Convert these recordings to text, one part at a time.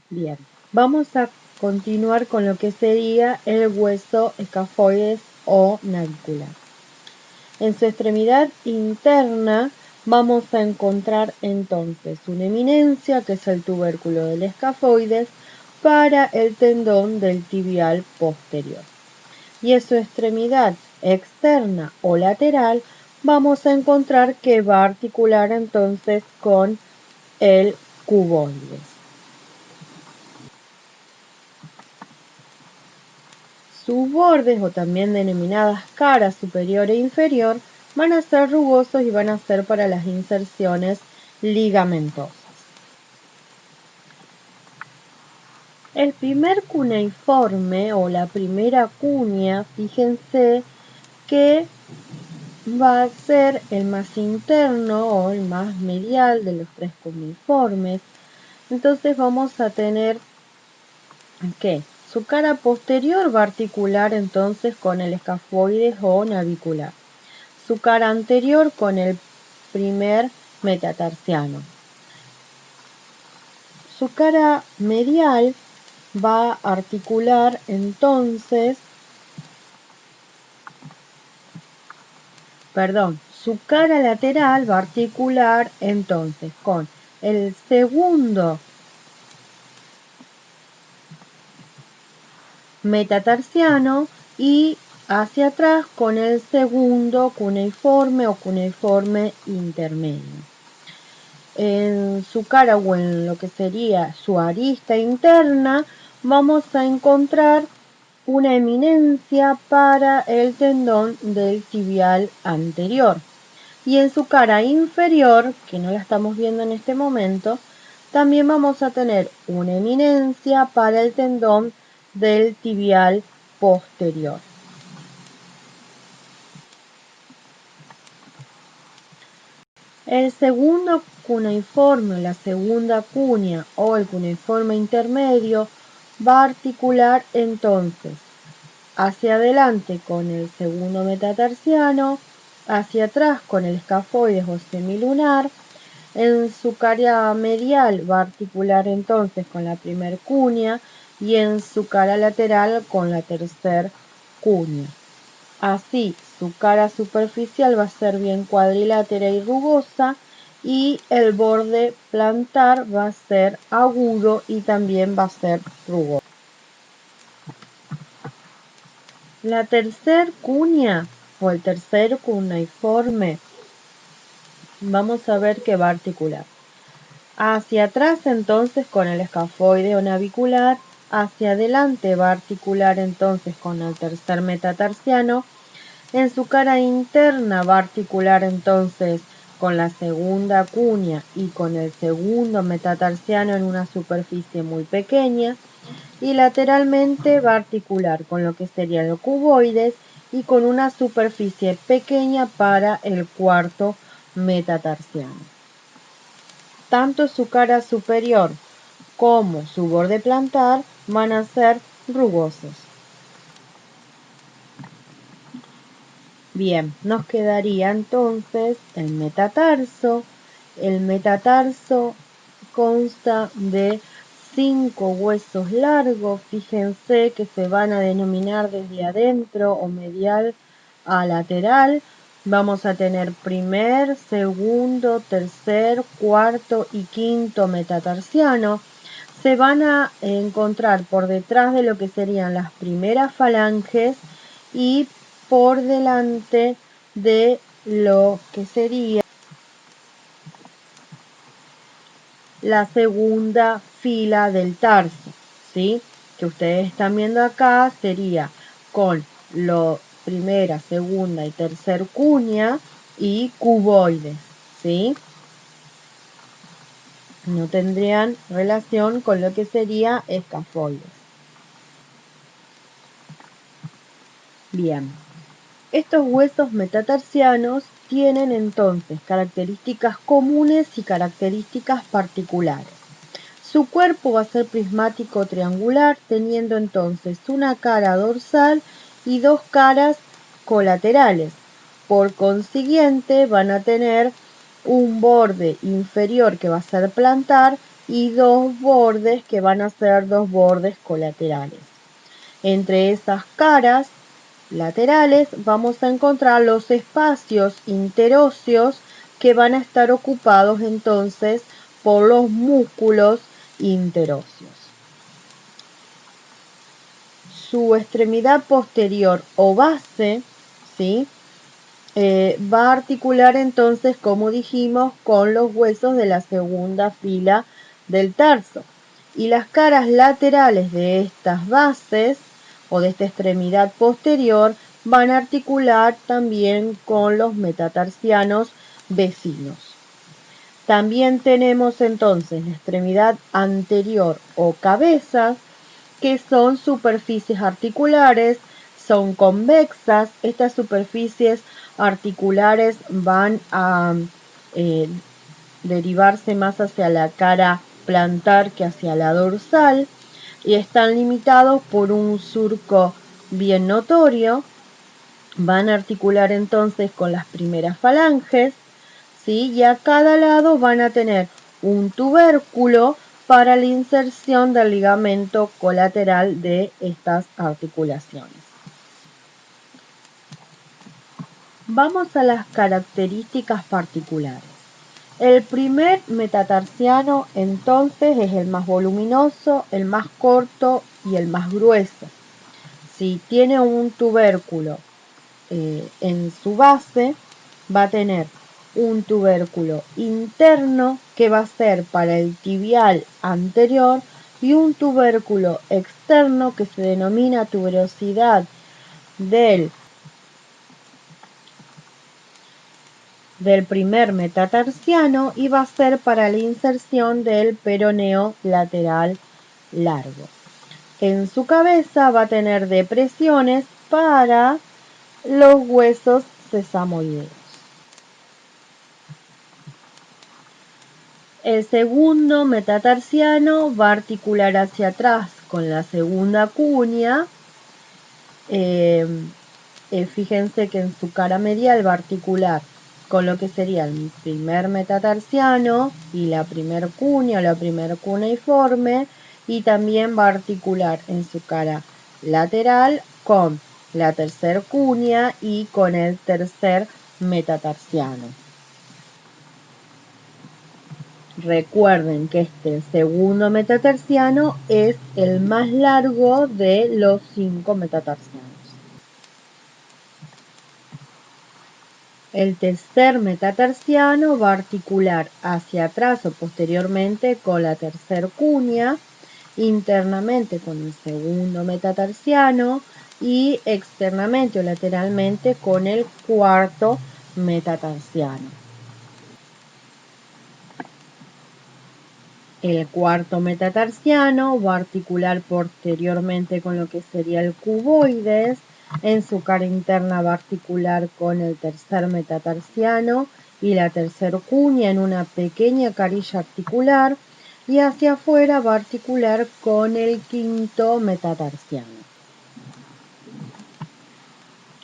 Bien, vamos a continuar con lo que sería el hueso escafoides o navicular. En su extremidad interna vamos a encontrar entonces una eminencia, que es el tubérculo del escafoides, para el tendón del tibial posterior. Y en su extremidad externa o lateral vamos a encontrar que va a articular entonces con el cuboides. Sus bordes, o también denominadas cara superior e inferior, van a ser rugosos y van a ser para las inserciones ligamentosas. El primer cuneiforme o la primera cuña, fíjense que va a ser el más interno o el más medial de los tres cuneiformes. Entonces vamos a tener que su cara posterior va a articular entonces con el escafoides o navicular. Su cara anterior con el primer metatarsiano. Su cara medial va a articular entonces, su cara lateral va a articular entonces con el segundo metatarsiano y hacia atrás con el segundo cuneiforme o cuneiforme intermedio. En su cara o en lo que sería su arista interna vamos a encontrar una eminencia para el tendón del tibial anterior. Y en su cara inferior, que no la estamos viendo en este momento, también vamos a tener una eminencia para el tendón del tibial posterior. El segundo cuneiforme, la segunda cuña o el cuneiforme intermedio, va a articular entonces hacia adelante con el segundo metatarsiano, hacia atrás con el escafoides o semilunar. En su cara medial va a articular entonces con la primer cuña y en su cara lateral con la tercer cuña. Así, su cara superficial va a ser bien cuadrilátera y rugosa, y el borde plantar va a ser agudo y también va a ser rugoso. La tercer cuña o el tercer cuneiforme, vamos a ver que va a articular hacia atrás entonces con el escafoide o navicular, hacia adelante va a articular entonces con el tercer metatarsiano. En su cara interna va a articular entonces con la segunda cuña y con el segundo metatarsiano en una superficie muy pequeña, y lateralmente va a articular con lo que serían el cuboides y con una superficie pequeña para el cuarto metatarsiano. Tanto su cara superior como su borde plantar van a ser rugosos. Bien, nos quedaría entonces el metatarso. El metatarso consta de 5 huesos largos. Fíjense que se van a denominar desde adentro o medial a lateral. Vamos a tener primer, segundo, tercer, cuarto y quinto metatarsiano. Se van a encontrar por detrás de lo que serían las primeras falanges y por delante de lo que sería la segunda fila del tarso, ¿sí? Que ustedes están viendo acá sería con la primera, segunda y tercer cuña y cuboides, ¿sí? No tendrían relación con lo que sería escafoides. Bien, estos huesos metatarsianos tienen entonces características comunes y características particulares. Su cuerpo va a ser prismático triangular, teniendo entonces una cara dorsal y dos caras colaterales. Por consiguiente, van a tener un borde inferior que va a ser plantar y dos bordes que van a ser dos bordes colaterales. Entre esas caras laterales vamos a encontrar los espacios interóseos que van a estar ocupados entonces por los músculos interóseos. Su extremidad posterior o base, ¿sí? Va a articular entonces, como dijimos, con los huesos de la segunda fila del tarso. Y las caras laterales de estas bases o de esta extremidad posterior van a articular también con los metatarsianos vecinos. También tenemos entonces la extremidad anterior o cabeza, que son superficies articulares, son convexas. Estas superficies articulares van a derivarse más hacia la cara plantar que hacia la dorsal y están limitados por un surco bien notorio. Van a articular entonces con las primeras falanges, ¿sí? Y a cada lado van a tener un tubérculo para la inserción del ligamento colateral de estas articulaciones. Vamos a las características particulares. El primer metatarsiano entonces es el más voluminoso, el más corto y el más grueso. Si tiene un tubérculo en su base, va a tener un tubérculo interno que va a ser para el tibial anterior y un tubérculo externo que se denomina tuberosidad del primer metatarsiano y va a ser para la inserción del peroneo lateral largo. En su cabeza va a tener depresiones para los huesos sesamoideos. El segundo metatarsiano va a articular hacia atrás con la segunda cuña. Fíjense que en su cara medial va a articular con lo que sería el primer metatarsiano y la primer cuña o la primer cuneiforme, y también va a articular en su cara lateral con la tercer cuña y con el tercer metatarsiano. Recuerden que este segundo metatarsiano es el más largo de los 5 metatarsianos. El tercer metatarsiano va a articular hacia atrás o posteriormente con la tercer cuña, internamente con el segundo metatarsiano y externamente o lateralmente con el cuarto metatarsiano. El cuarto metatarsiano va a articular posteriormente con lo que sería el cuboides. En su cara interna va a articular con el tercer metatarsiano y la tercer cuña en una pequeña carilla articular, y hacia afuera va a articular con el quinto metatarsiano.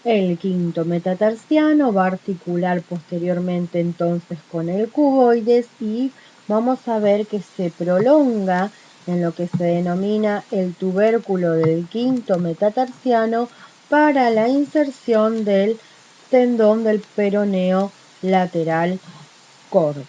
El quinto metatarsiano va a articular posteriormente entonces con el cuboides y vamos a ver que se prolonga en lo que se denomina el tubérculo del quinto metatarsiano para la inserción del tendón del peroneo lateral corto.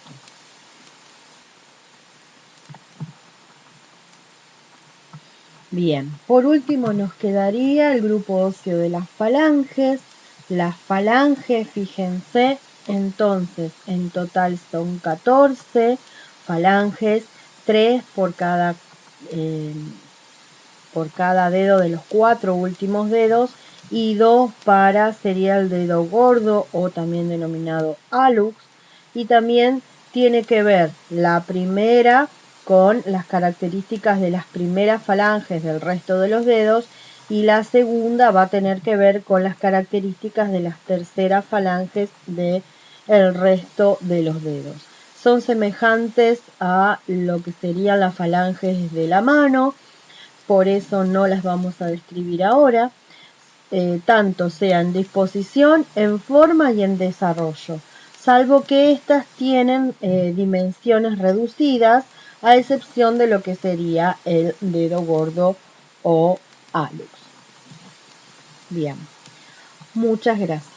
Bien, por último nos quedaría el grupo óseo de las falanges. Las falanges, fíjense, entonces en total son 14 falanges, 3 por cada dedo de los 4 últimos dedos y 2 sería el dedo gordo o también denominado hallux, y también tiene que ver la primera con las características de las primeras falanges del resto de los dedos y la segunda va a tener que ver con las características de las terceras falanges del resto de los dedos. Son semejantes a lo que serían las falanges de la mano, por eso no las vamos a describir ahora, tanto sea en disposición, en forma y en desarrollo, salvo que estas tienen dimensiones reducidas a excepción de lo que sería el dedo gordo o hallux. Bien, muchas gracias.